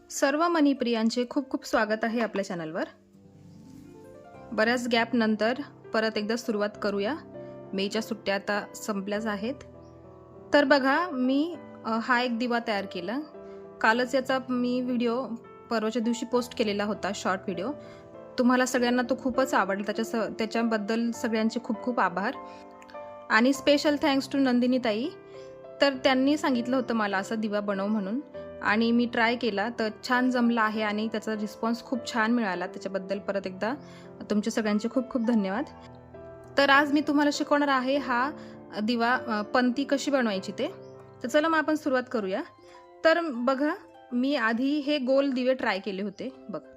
सर्व मनीप्रियांचे खूप खूप स्वागत आहे आपल्या चॅनलवर। बऱ्याच गॅप नंतर परत एकदा सुरुवात करूया। मेच्या सुट्ट्या आता संपल्याच आहेत। तर बघा, मी हा एक दिवा तयार केला। कालच याचा मी व्हिडिओ परवाच्या दिवशी पोस्ट केलेला होता, शॉर्ट व्हिडिओ। तुम्हाला सगळ्यांना तो खूपच आवडला, त्याच्याबद्दल सगळ्यांचे खूप खूप आभार। आणि स्पेशल थँक्स टू नंदिनी ताई। तर त्यांनी सांगितलं होतं मला असा दिवा बनव म्हणून, आणि मी ट्राय केला तर छान जमला आहे आणि त्याचा रिस्पॉन्स खूप छान मिळाला। त्याच्याबद्दल परत एकदा तुमचे सगळ्यांचे खूप खूप धन्यवाद। तर आज मी तुम्हाला शिकवणार आहे हा दिवा पंती कशी बनवायची ते। तर चला मग आपण सुरुवात करूया। तर बघा, मी आधी हे गोल दिवे ट्राय केले होते। बघा,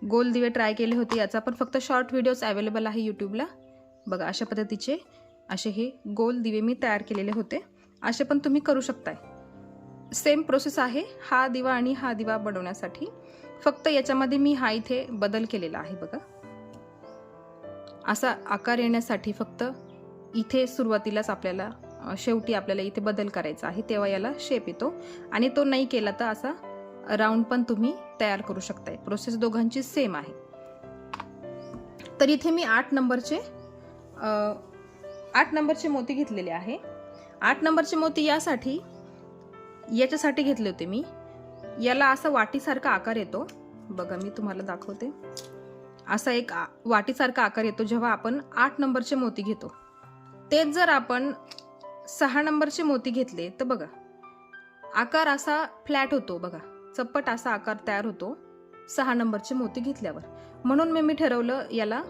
गोल दिवे ट्राय केले होते। याचा पण फक्त शॉर्ट व्हिडिओज अवेलेबल आहे यूट्यूबला। बघा, अशा पद्धतीचे असे हे गोल दिवे मी तयार केलेले होते। असे पण तुम्ही करू शकताय। सेम प्रोसेस आहे हा दिवा आणि हा दिवा बनवण्यासाठी। फक्त याच्यामध्ये मी हा इथे बदल केलेला आहे। बघा, असा आकार येण्यासाठी फक्त इथे सुरुवातीलाच आपल्याला शेवटी आपल्याला इथे बदल करायचा आहे, तेव्हा याला शेप येतो। आणि तो नाही केला तर असा राऊंड पण तुम्ही तयार करू शकताय। प्रोसेस दोघांची सेम आहे। तर इथे मी 8 नंबरचे मोती घेतलेले आहे। 8 नंबरचे मोती याच्यासाठी घेतले होते मी। याला असा वाटीसारखा आकार येतो। बघा, मी तुम्हाला दाखवते। असा एक वाटीसारखा आकार येतो जेव्हा आपण 8 नंबरचे मोती घेतो। तेच जर आपण 6 नंबरचे मोती घेतले तर बघा, आकार असा फ्लॅट होतो। बघा, चप्पट असा आकार तयार होतो 6 नंबरचे मोती घेतल्यावर। म्हणून मी ठरवलं याला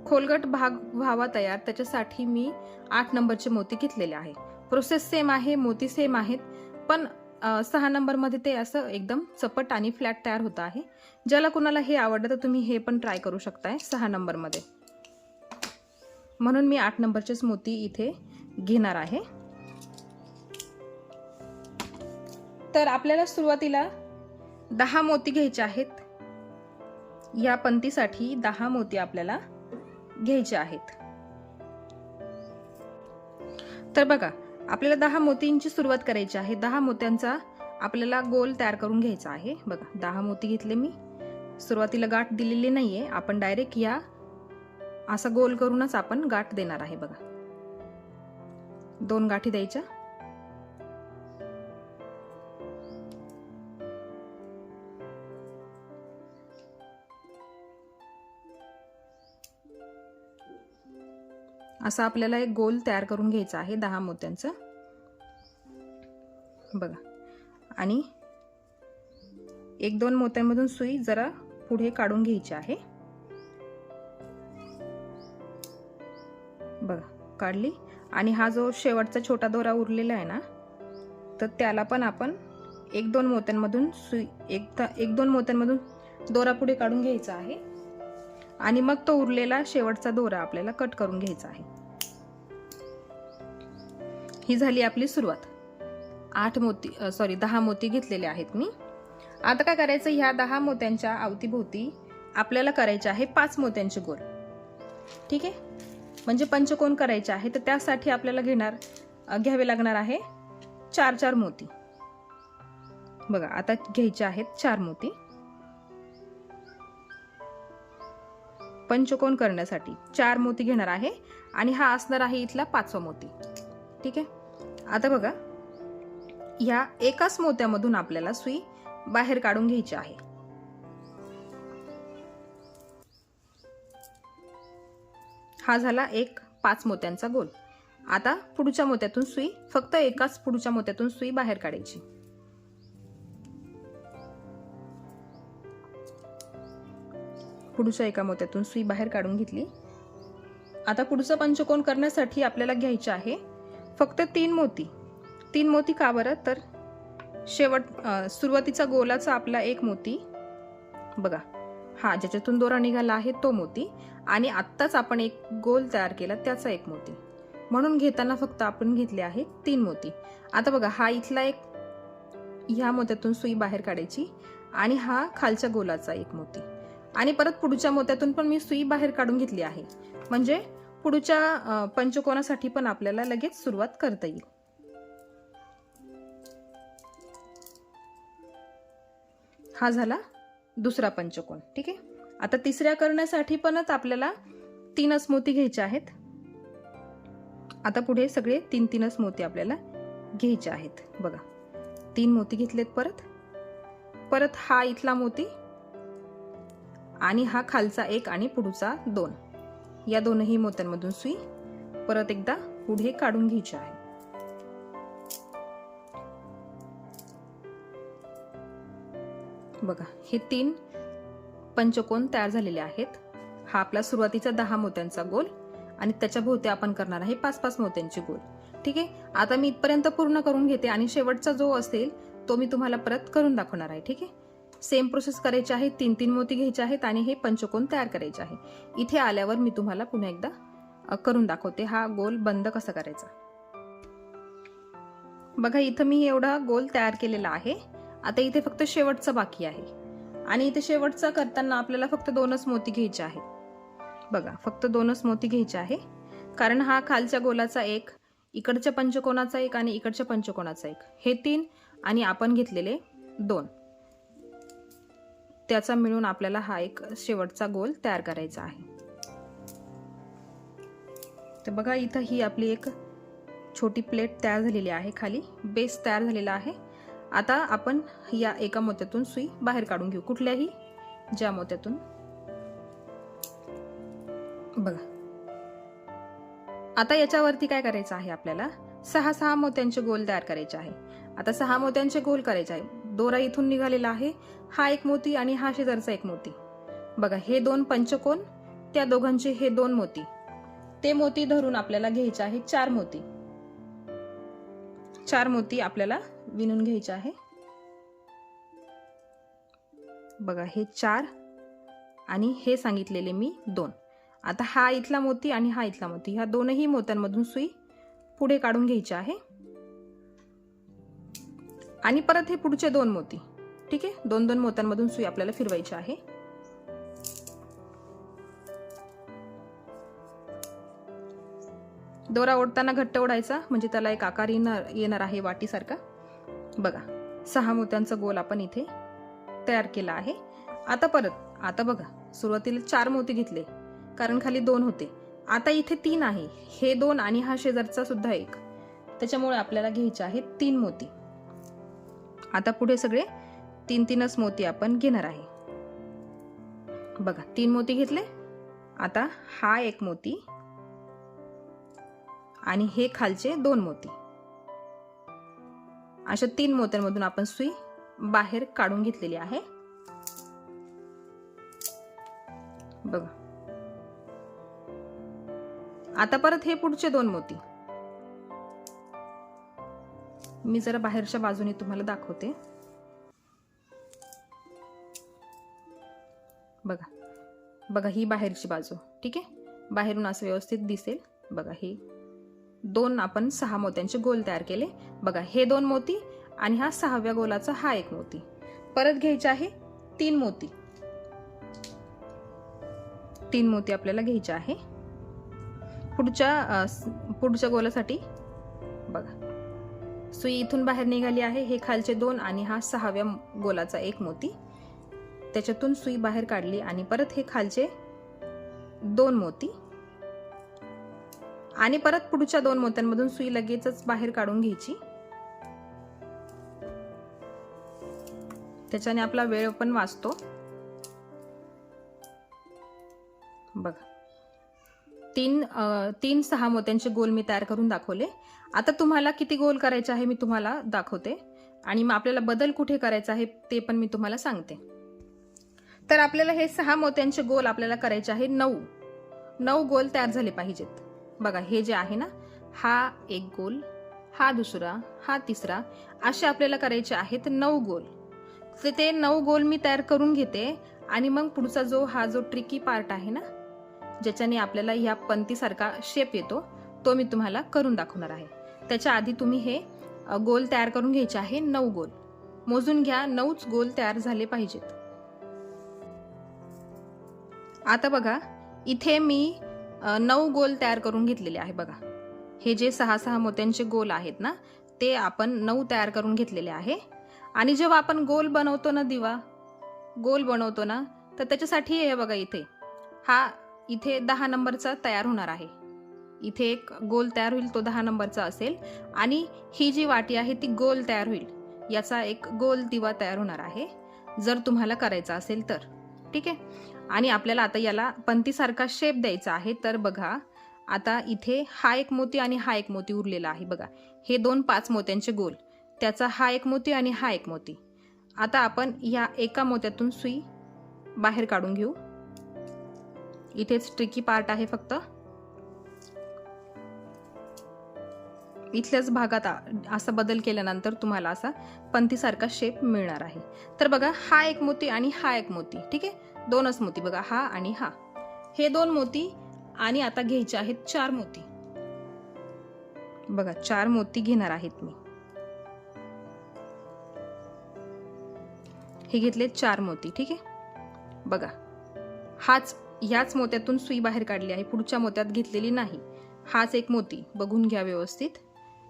खोलगट भाग व्हावा तयार, त्याच्यासाठी मी 8 नंबरचे मोती घेतलेले आहे। प्रोसेस सेम आहे, मोती सेम आहेत, पण 6 नंबर मध्ये ते असं एकदम चपट आणि फ्लॅट तयार होत आहे। ज्याला कुणाला हे आवडतं तर तुम्ही हे पण ट्राय करू शकताय 6 नंबर मध्ये। म्हणून मी 8 नंबरचेच मोती इथे घेणार आहे। तर आपल्याला सुरुवातीला 10 मोती घ्यायचे आहेत। या पंतीसाठी 10 मोती आपल्याला घ्यायचे आहेत। तर बघा, आपल्याला 10 मोतींची सुरुवात करायची आहे। 10 मोत्यांचा आपल्याला गोल तयार करून घ्यायचा आहे। बघा, 10 मोती घेतले मी। सुरुवातीला गाठ दिलेली नाहीये, आपण डायरेक्ट या असा गोल करूनच आपण गाठ देणार आहे। बघा, 2 गाठी द्यायच्या। असा आपल्याला एक गोल तयार करून घ्यायचा आहे 10 मोत्यांचा। बघा, आणि 1-2 मोत्यांमधून सुई जरा पुढे काढून घ्यायची आहे। बघा, काढली। आणि हा जो शेवटचा छोटा दोरा उरलेला आहे ना, तर त्याला पण आपण 1-2 मोत्यांमधून सुई 1-2 मोत्यांमधून दोरा पुढे काढून घ्यायचा आहे। आणि मग तो उरलेला शेवटचा दोरा आपल्याला कट करून घ्यायचा आहे। ही झाली आपली सुरुवात। 10 मोती घेतलेले आहेत मी। आता काय करायचं, ह्या 10 मोत्यांच्या अवतीभोवती आपल्याला करायचे आहे 5 मोत्यांचे गोल। ठीक आहे, म्हणजे पंचकोन करायचे आहे। तर त्यासाठी आपल्याला घ्यावे लागणार आहे 4-4 मोती। बघा, आता घ्यायचे आहेत 4 मोती पंचकोन करण्यासाठी। 4 मोती घेणार आहे आणि हा असणार आहे इथला 5वा मोती। ठीक आहे, आता बघा, या एकाच मोत्यामधून आपल्याला सुई बाहेर काढून घ्यायची आहे। हा झाला एक 5 मोत्यांचा गोल। आता पुढच्या मोत्यातून सुई, फक्त एकाच पुढच्या मोत्यातून सुई बाहेर काढायची। पुढच्या एका मोत्यातून सुई बाहेर काढून घेतली। आता पुढचं पंचकोन करण्यासाठी आपल्याला घ्यायचे आहे फक्त 3 मोती। 3 मोती का बरं, तर सुरुवातीचा गोलाचा आपला 1 मोती, बघा हा ज्याच्यातून दोरा निघाला आहे तो मोती, आणि आत्ताच आपण एक गोल तयार केला त्याचा 1 मोती। म्हणून घेताना फक्त आपण घेतले आहे 3 मोती। आता बघा, हा इथला एक, ह्या मोत्यातून सुई बाहेर काढायची, आणि हा खालच्या गोलाचा 1 मोती, आणि परत पुढच्या मोत्यातून पण मी सुई बाहेर काढून घेतली आहे। म्हणजे पुढच्या पंचकोनासाठी पण आपल्याला लगेच सुरुवात करता येईल। हा झाला दुसरा पंचकोन. ठीक आहे. आता तिसऱ्या करण्यासाठी पणच आपल्याला 3च मोती घ्यायचे आहेत. आता पुढे सगळे 3-3च मोती आपल्याला घ्यायचे आहेत. बघा 3 मोती घेतलेत. परत हा इथला मोती आणि हा खालचा 1 आणि पुढचा 2, या दोनही मोत्यांमधून सुई परत एकदा पुढे काढून घ्यायची आहे. बघा हे 3 पंचकोन तयार झालेले आहेत. हा आपला सुरुवातीचा 10 मोत्यांचा गोल आणि त्याच्या भोवती आपण करणार आहे 5-5 मोत्यांचे गोल. ठीक आहे. आता मी इथपर्यंत पूर्ण करून घेते आणि शेवटचा जो असेल तो मी तुम्हाला परत करून दाखवणार आहे. ठीक आहे. सेम प्रोसेस करायची आहे. 3-3 मोती घ्यायचे आहेत आणि हे पंचकोन तयार करायचे आहे. इथे आल्यावर मी तुम्हाला पुन्हा एकदा करून दाखवते हा गोल बंद कसा करायचा. बघा इथं मी एवढा गोल तयार केलेला आहे. आता इथे फक्त शेवटचा बाकी आहे आणि इथे शेवटचा करताना आपल्याला फक्त 2च मोती घ्यायचे आहे. बघा फक्त 2च मोती घ्यायचे आहे, कारण हा खालच्या गोलाचा 1, इकडच्या पंचकोनाचा 1 आणि इकडच्या पंचकोनाचा 1, हे 3 आणि आपण घेतलेले 2, त्याचा मिळून आपल्याला हा एक शेवटचा गोल तयार करायचा आहे. तर बघा इथं ही आपली एक छोटी प्लेट तयार झालेली आहे. खाली बेस तयार झालेला आहे. आता आपण या एका मोत्यातून सुई बाहेर काढून घेऊ, कुठल्याही ज्या मोत्यातून. बघा आता याच्यावरती काय करायचं आहे, आपल्याला 6-6 मोत्यांचे गोल तयार करायचे आहे. आता 6 मोत्यांचे गोल करायचे आहे. दोरा इथून निघालेला आहे, हा 1 मोती आणि हा शेजारचा 1 मोती. बघा हे 2 पंचकोन, त्या दोघांचे हे 2 मोती, ते मोती धरून आपल्याला घ्यायचे आहे 4 मोती. 4 मोती आपल्याला विणून घ्यायचे आहे. बघा हे 4 आणि हे सांगितलेले मी 2. आता हा इथला मोती आणि हा इथला मोती, ह्या दोनही मोत्यांमधून सुई पुढे काढून घ्यायची आहे आणि परत हे पुढचे 2 मोती. ठीक आहे. 2-2 मोत्यांमधून सुई आपल्याला फिरवायची आहे. दोरा ओढताना घट्ट ओढायचा, म्हणजे त्याला एक आकार येणार आहे वाटीसारखा. बघा 6 मोत्यांचा गोल आपण इथे तयार केला आहे. आता बघा सुरुवातीला 4 मोती घेतले, कारण खाली 2 होते. आता इथे 3 आहे, हे 2 आणि हा शेजारचा सुद्धा 1, त्याच्यामुळे आपल्याला घ्यायचे आहेत 3 मोती. आता पुढे सगळे 3-3च मोती आपण घेणार आहे. बघा 3 मोती घेतले. आता हा 1 मोती आणि हे खालचे 2 मोती, अशा 3 मोत्यांमधून आपण सुई बाहेर काढून घेतलेली आहे. बघा आता परत हे पुढचे 2 मोती मी जरा बाहेरच्या बाजूने तुम्हाला दाखवते. बघा ही बाहेरची बाजू. ठीक आहे. बाहेरून असं व्यवस्थित दिसेल. बघा हे 2 आपण 6 मोत्यांचे गोल तयार केले. बघा हे 2 मोती आणि हा 6व्या गोलाचा हा 1 मोती. परत घ्यायचे आहे 3 मोती. 3 मोती आपल्याला घ्यायचे आहे पुढच्या गोलासाठी. बघा सुई इथून बाहेर निघाली आहे. हे खालचे 2 आणि हा 6व्या गोलाचा 1 मोती, त्याच्यातून सुई बाहेर काढली आणि परत हे खालचे 2 मोती आणि परत पुढच्या 2 मोत्यांमधून सुई लगेचच बाहेर काढून घ्यायची. त्याच्याने आपला वेळ पण वाचतो. बघा 3-6 मोत्यांचे गोल मी तयार करून दाखवले. आता तुम्हाला किती गोल करायचे आहे मी तुम्हाला दाखवते आणि मग आपल्याला बदल कुठे करायचा आहे ते पण मी तुम्हाला सांगते. तर आपल्याला हे 6 मोत्यांचे गोल आपल्याला करायचे आहे 9 गोल तयार झाले पाहिजेत. बघा हे जे आहे ना, हा 1 गोल, हा दुसरा, हा तिसरा, असे आपल्याला करायचे आहेत 9 गोल. तर ते 9 गोल मी तयार करून घेते आणि मग पुढचा हा जो ट्रिकी पार्ट आहे ना, ज्याच्याने आपल्याला ह्या पंतीसारखा शेप येतो, तो मी तुम्हाला करून दाखवणार आहे. त्याच्या आधी तुम्ही हे गोल तयार करून घ्यायचे आहे 9 गोल. मोजून घ्या, 9च गोल तयार झाले पाहिजेत. आता बघा इथे मी 9 गोल तयार करून घेतलेले आहे. बघा हे जे 6-6 मोत्यांचे गोल आहेत ना, ते आपण 9 तयार करून घेतलेले आहे. आणि जेव्हा आपण गोल बनवतो ना दिवा, गोल बनवतो ना, तर त्याच्यासाठी हे बघा इथे 10 नंबरचा तयार होणार आहे. इथे एक गोल तयार होईल, तो 10 नंबरचा असेल आणि ही जी वाटी आहे ती गोल तयार होईल. याचा एक गोल दिवा तयार होणार आहे, जर तुम्हाला करायचा असेल तर. ठीक आहे. आणि आपल्याला आता याला पंतीसारखा शेप द्यायचा आहे. तर बघा, आता इथे हा एक मोती आणि हा एक मोती उरलेला आहे. बघा, हे 2 5 मोत्यांचे गोल, त्याचा हा एक मोती आणि हा एक मोती. आता आपण या एका मोत्यातून सुई बाहेर काढून घेऊ. इथेच ट्रिकी पार्ट आहे. फक्त इथल्याच भागात असा बदल केल्यानंतर तुम्हाला असा पंतीसारखा शेप मिळणार आहे. तर बघा, हा एक मोती आणि हा एक मोती. ठीक आहे, 2च मोती. बघा, हा आणि हा, हे 2 मोती. आणि आता घ्यायचे आहेत 4 मोती. बघा, 4 मोती घेणार आहेत मी. हे घेतले 4 मोती. ठीक आहे. बघा, याच मोत्यातून सुई बाहेर काढली आहे, पुढच्या मोत्यात घेतलेली नाही. हाच एक मोती, बघून घ्या व्यवस्थित.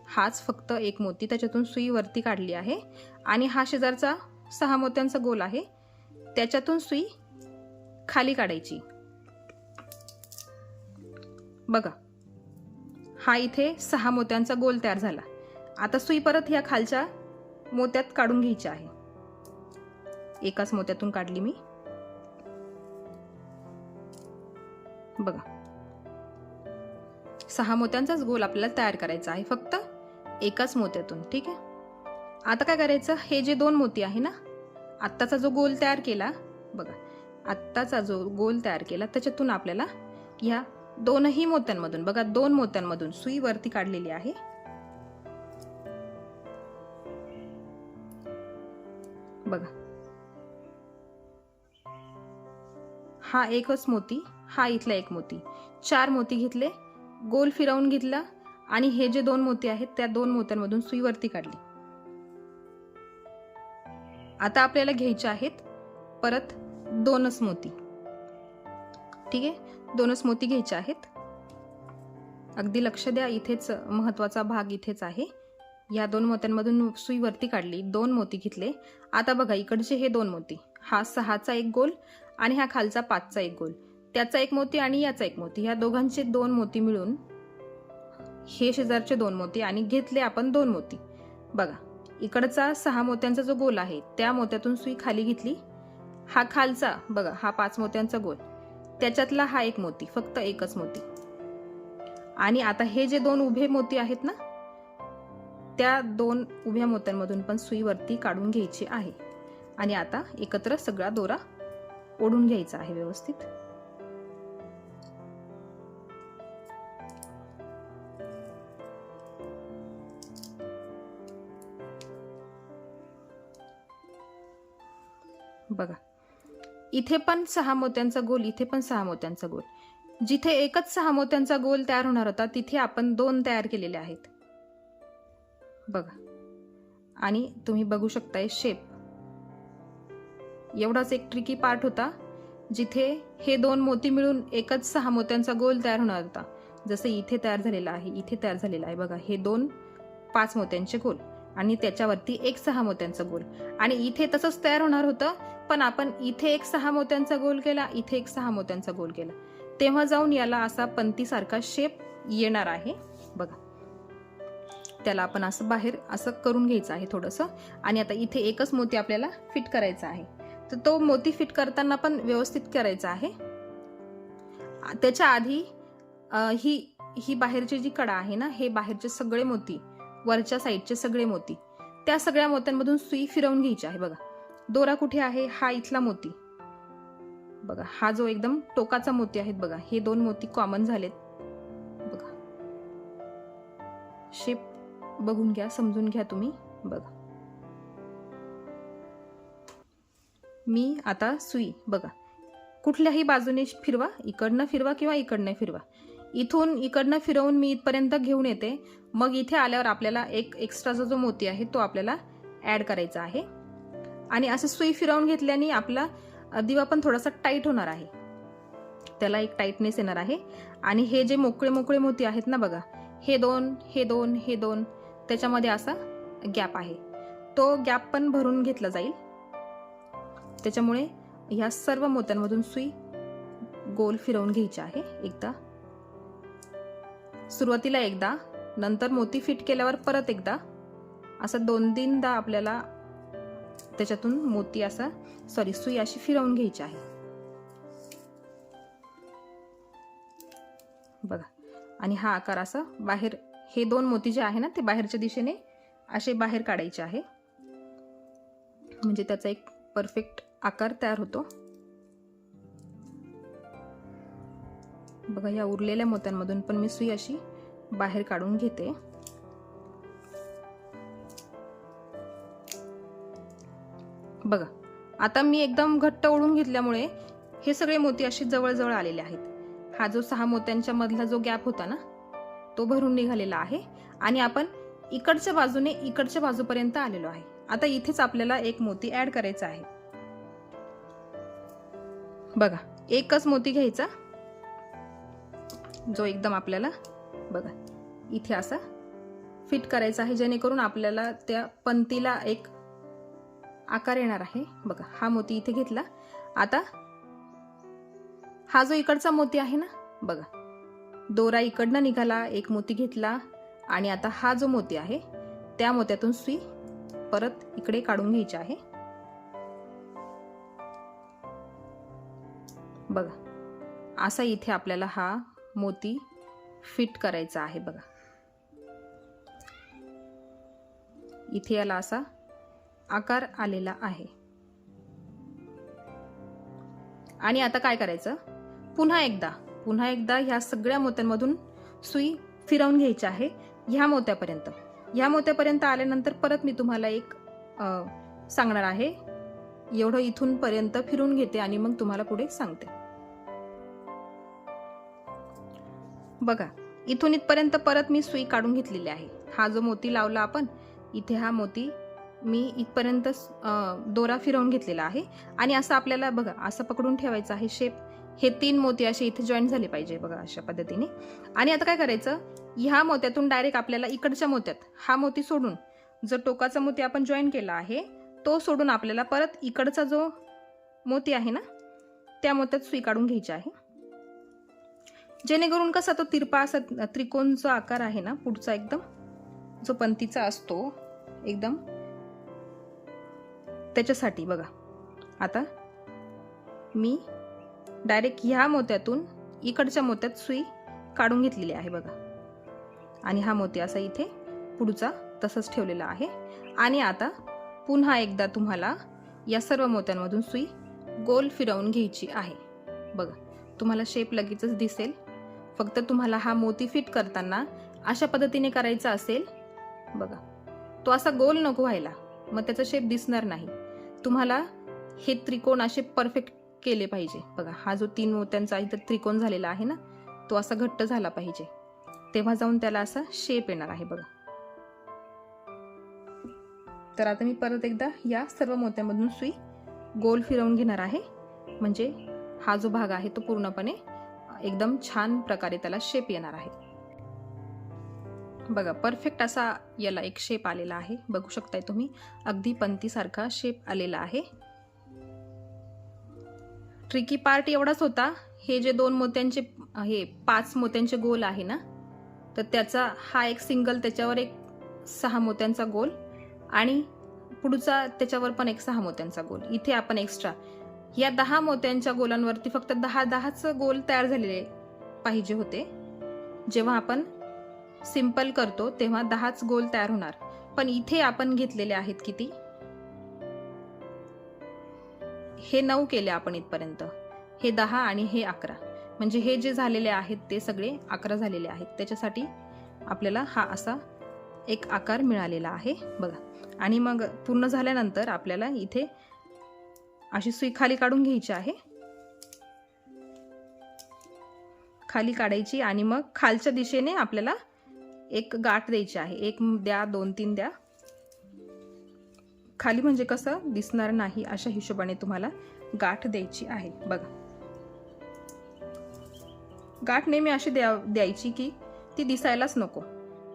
हाच फक्त एक मोती, त्याच्यातून सुई वरती काढली आहे. आणि हा शेजारचा 6 मोत्यांचा गोल आहे, त्याच्यातून सुई खाली काढायची. बघा, हा इथे 6 मोत्यांचा गोल तयार झाला. आता सुई परत ह्या खालच्या मोत्यात काढून घ्यायची आहे. एकाच मोत्यातून काढली मी. बघा, 6 मोत्यांचाच गोल आपल्याला तयार करायचा आहे, फक्त एकाच मोत्यातून. ठीक आहे. आता काय करायचं, हे जे 2 मोती आहे ना, आत्ताचा जो गोल तयार केला, बघा, आत्ताचा जो गोल तयार केला, त्याच्यातून आपल्याला ह्या 2ही मोत्यांमधून, बघा, 2 मोत्यांमधून सुई वरती काढलेली आहे. बघा, हा एकच मोती, हा इथला एक मोती, 4 मोती घेतले, गोल फिरवून घेतला आणि हे जे 2 मोती आहेत त्या 2 मोत्यांमधून सुई वरती काढली. आता आपल्याला घ्यायचे आहेत परत 2च मोती. ठीक आहे, 2च मोती घ्यायचे आहेत. अगदी लक्ष द्या, इथेच महत्वाचा भाग इथेच आहे. या 2 मोत्यांमधून सुई वरती काढली, 2 मोती घेतले. आता बघा, इकडचे हे 2 मोती, हा 6चा एक गोल आणि हा खालचा 5चा एक गोल, त्याचा एक मोती आणि याचा एक मोती, ह्या दोघांचे 2 मोती मिळून हे शेजारचे 2 मोती आणि घेतले आपण 2 मोती. बघा, इकडचा 6 मोत्यांचा जो गोल आहे त्या मोत्यातून सुई खाली घेतली. हा खालचा, बघा, हा 5 मोत्यांचा गोल, त्याच्यातला हा एक मोती, फक्त एकच मोती. आणि आता हे जे 2 उभे मोती आहेत ना, त्या 2 उभ्या मोत्यांमधून पण सुई वरती काढून घ्यायची आहे. आणि आता एकत्र सगळा दोरा ओढून घ्यायचा आहे व्यवस्थित. बघा, इथे पण 6 मोत्यांचा गोल, इथे पण 6 मोत्यांचा गोल. जिथे एकच 6 मोत्यांचा गोल तयार होणार होता, तिथे आपण 2 तयार केलेले आहेत. बघा, आणि तुम्ही बघू शकताय शेप. एवढाच एक ट्रिकी पार्ट होता, जिथे हे 2 मोती मिळून एकच 6 मोत्यांचा गोल तयार होणार होता. जसं इथे तयार झालेला आहे, इथे तयार झालेला आहे. बघा, हे 2 5 मोत्यांचे गोल आणि त्याच्यावरती एक 6 मोत्यांचा गोल. आणि इथे तसंच तयार होणार होतं, पण आपण इथे एक 6 मोत्यांचा गोल केला, इथे एक 6 मोत्यांचा गोल केला, तेव्हा जाऊन याला असा पंतीसारखा शेप येणार आहे. बघा, त्याला आपण असं बाहेर असं करून घ्यायचं आहे थोडंसं. आणि आता इथे एकच मोती आपल्याला फिट करायचा आहे, तर तो मोती फिट करताना पण व्यवस्थित करायचा आहे. त्याच्या आधी ही बाहेरची जी कडा आहे ना, हे बाहेरचे सगळे मोती, वरच्या साईडचे सगळे मोती, त्या सगळ्या मोत्यांमधून सुई फिरवून घ्यायची आहे. बघा, दोरा कुठे आहे, हा इथला मोती. बघा, हा जो एकदम टोकाचा मोती आहेत, बघा, हे 2 मोती कॉमन झालेत. बघा, शेप बघून घ्या, समजून घ्या तुम्ही. बघा, मी आता सुई, बघा, कुठल्याही बाजूने फिरवा, इकडनं फिरवा किंवा इकडनं फिरवा. इकडनं फिरवून मी इथपर्यंत घेऊन येते. मग इथे आल्यावर आपल्याला एक एक्स्ट्राचा जो मोती आहे तो आपल्याला ऍड करायचा आहे. आणि असं सुई फिरवून घेतल्याने आपला दिवा पण थोडासा टाईट होणार आहे, त्याला एक टाईटनेस येणार आहे. आणि हे जे मोकळे मोकळे मोती आहेत ना, बघा, हे 2, हे 2, हे 2, त्याच्यामध्ये असा गॅप आहे, तो गॅप पण भरून घेतला जाईल. त्याच्यामुळे ह्या सर्व मोत्यांमधून सुई गोल फिरवून घ्यायची आहे. एकदा सुरुवातीला एकदा, नंतर मोती फिट केल्यावर परत एकदा, असं 2-3दा आपल्याला त्याच्यातून मोती असा सुई अशी फिरवून घ्यायची आहे बघा. आणि हा आकार असा बाहेर, हे 2 मोती जे आहे ना ते बाहेरच्या दिशेने असे बाहेर काढायचे आहे, म्हणजे त्याचा एक परफेक्ट आकार तयार होतो बघा. या उरलेल्या मोत्यांमधून पण मी सुई अशी बाहेर काढून घेते. बघा आता मी एकदम घट्ट ओढून घेतल्यामुळे हे सगळे मोती असे जवळ आलेले आहेत. हा जो 6 मोत्यांच्या मधला जो गॅप होता ना तो भरून निघालेला आहे आणि आपण इकडच्या बाजूने इकडच्या बाजूपर्यंत आलेलो आहे. आता इथेच आपल्याला एक मोती ऍड करायचा आहे बघा. एकच मोती घ्यायचा जो एकदम आपल्याला बघा इथे असा फिट करायचा आहे, जेणेकरून आपल्याला त्या पंतीला एक आकार येणार आहे बघा. हा मोती इथे घेतला. आता हा जो इकडचा मोती आहे ना बघा, दोरा इकडनं निघाला, एक मोती घेतला आणि आता हा जो मोती आहे त्या मोत्यातून सुई परत इकडे काढून घ्यायची आहे बघा. असा इथे आपल्याला हा मोती फिट करायचा आहे बघा. इथे याला असा आकार आलेला आहे. आणि आता काय करायचं, पुन्हा एकदा ह्या सगळ्या मोत्यांमधून सुई फिरवून घ्यायची आहे ह्या मोत्यापर्यंत आल्यानंतर परत मी तुम्हाला एक सांगणार आहे. एवढं इथून पर्यंत फिरून घेते आणि मग तुम्हाला पुढे सांगते बघा. इथून इथपर्यंत परत मी सुई काढून घेतलेली आहे. हा जो मोती लावला आपण इथे, हा मोती मी इथपर्यंत दोरा फिरवून घेतलेला आहे आणि असं आपल्याला बघा असं पकडून ठेवायचं आहे शेप. हे 3 मोती असे इथे जॉईन झाले पाहिजे बघा अशा पद्धतीने. आणि आता काय करायचं, ह्या मोत्यातून डायरेक्ट आपल्याला इकडच्या मोत्यात हा मोती सोडून, जो टोकाचा मोती आपण जॉईन केला आहे तो सोडून आपल्याला परत इकडचा जो मोती आहे ना त्या मोत्यात सुई काढून घ्यायची आहे, जेणेकरून कसा तो तिरपा असा त्रिकोणचा आकार आहे ना पुढचा एकदम जो पंतीचा असतो एकदम त्याच्यासाठी बघा. आता मी डायरेक्ट ह्या मोत्यातून इकडच्या मोत्यात सुई काढून घेतलेली आहे बघा. आणि हा मोती असा इथे पुढचा तसंच ठेवलेला आहे. आणि आता पुन्हा एकदा तुम्हाला या सर्व मोत्यांमधून सुई गोल फिरवून घ्यायची आहे बघा. तुम्हाला शेप लगेचच दिसेल. फक्त तुम्हाला हा मोती फिट करताना अशा पद्धतीने करायचा असेल बघा, तो असा गोल नको व्हायला, मग त्याचा शेप दिसणार नाही. तुम्हाला हे त्रिकोण असे परफेक्ट केले पाहिजे बघा. हा जो 3 मोत्यांचा इथं त्रिकोण झालेला आहे ना तो असा घट्ट झाला पाहिजे, तेव्हा जाऊन त्याला असा शेप येणार आहे बघा. तर आता मी परत एकदा या सर्व मोत्यांमधून सुई गोल फिरवून घेणार आहे, म्हणजे हा जो भाग आहे तो पूर्णपणे एकदम छान प्रकारे त्याला शेप येणार आहे बघा. परफेक्ट असा याला एक शेप आलेला आहे, बघू शकताय तुम्ही. अगदी पंतीसारखा शेप आलेला आहे. ट्रिकी पार्ट एवढाच होता, हे जे 2 मोत्यांचे हे 5 मोत्यांचे गोल आहे ना तर त्याचा हा एक सिंगल, त्याच्यावर एक 6 मोत्यांचा गोल आणि पुढचा त्याच्यावर पण एक 6 मोत्यांचा गोल. इथे आपण एक्स्ट्रा या 10 मोत्यांच्या गोलांवरती फक्त 10-10च गोल तयार झालेले पाहिजे होते. जेव्हा आपण सिंपल करतो तेव्हा 10च गोल तयार होणार, पण इथे आपण घेतलेले आहेत किती, हे 9 केले आपण इथपर्यंत. हे 10 आणि हे 11, म्हणजे हे जे झालेले आहेत ते सगळे 11 झालेले आहेत. त्याच्यासाठी आपल्याला हा असा एक आकार मिळालेला आहे बघा. आणि मग पूर्ण झाल्यानंतर आपल्याला इथे अशी सुई खाली काढून घ्यायची आहे, खाली काढायची आणि मग खालच्या दिशेने आपल्याला एक गाठ द्यायची आहे. 1 द्या, 2-3 द्या खाली, म्हणजे कसं दिसणार नाही अशा हिशोबाने तुम्हाला गाठ द्यायची आहे बघा. गाठ नेहमी अशी द्यायची की ती दिसायलाच नको,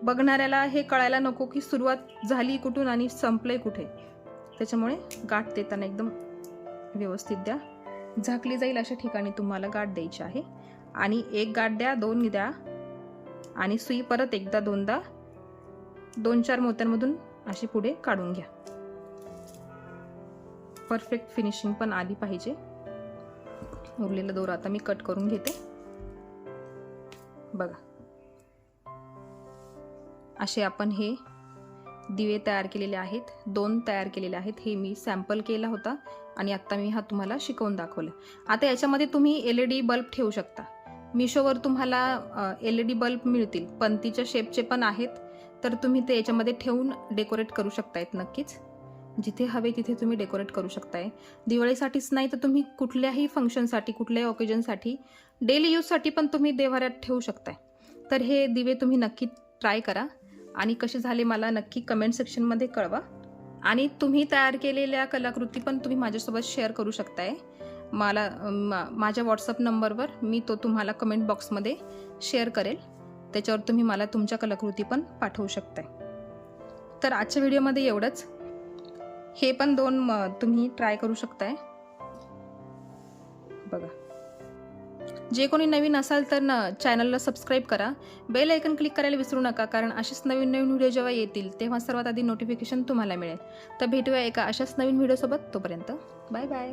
बघणाऱ्याला हे कळायला नको की सुरुवात झाली कुठून आणि संपलंय कुठे. त्याच्यामुळे गाठ देताना एकदम व्यवस्थित द्या. झाकली जाईल अशा ठिकाणी तुम्हाला गाठ द्यायची आहे. आणि एक गाठ द्या, 2 द्या आणि सुई परत एकदा 2दा 2-4 मोत्यांमधून अशी पुढे काढून घ्या. परफेक्ट फिनिशिंग पण आली पाहिजे. उरलेला दोरा आता मी कट करून घेते. बघा, असे आपण हे दिवे तयार केलेले आहेत. 2 तयार केलेले आहेत. हे मी सॅम्पल केला होता आणि आता मी हा तुम्हाला शिकवून दाखवलं. आता याच्यामध्ये तुम्ही LED बल्ब ठेवू शकता. मिशोवर तुम्हाला LED बल्ब मिळतील, पणतीच्या शेपचे पण आहेत. तर तुम्ही ते याच्यामध्ये ठेवून डेकोरेट करू शकतायत. नक्कीच जिथे हवे तिथे तुम्ही डेकोरेट करू शकताय. दिवाळीसाठीच नाही तर तुम्ही कुठल्याही फंक्शनसाठी, कुठल्याही ओकेजनसाठी, डेली यूजसाठी पण तुम्ही देव्हाऱ्यात ठेवू शकताय. तर हे दिवे तुम्ही नक्की ट्राय करा आणि कसे झाले मला नक्की कमेंट सेक्शनमध्ये कळवा. आणि तुम्ही तयार केलेल्या कलाकृती पण तुम्ही माझ्यासोबत शेअर करू शकताय. मला माझ्या व्हॉट्सअप नंबरवर मी तो तुम्हाला कमेंट बॉक्समध्ये शेअर करेल. त्याच्यावर तुम्ही मला तुमच्या कलाकृती पण पाठवू शकताय. तर आजच्या व्हिडिओमध्ये एवढंच. हे पण 2 तुम्ही ट्राय करू शकताय. बघा, जे कोणी नवीन असाल तर चॅनलला सबस्क्राईब करा. बेल आयकन क्लिक करायला विसरू नका, कारण असेच नवीन नवीन व्हिडिओ जेव्हा येतील तेव्हा सर्वात आधी नोटिफिकेशन तुम्हाला मिळेल. तर भेटूया एका अशाच नवीन व्हिडिओसोबत. तोपर्यंत बाय बाय.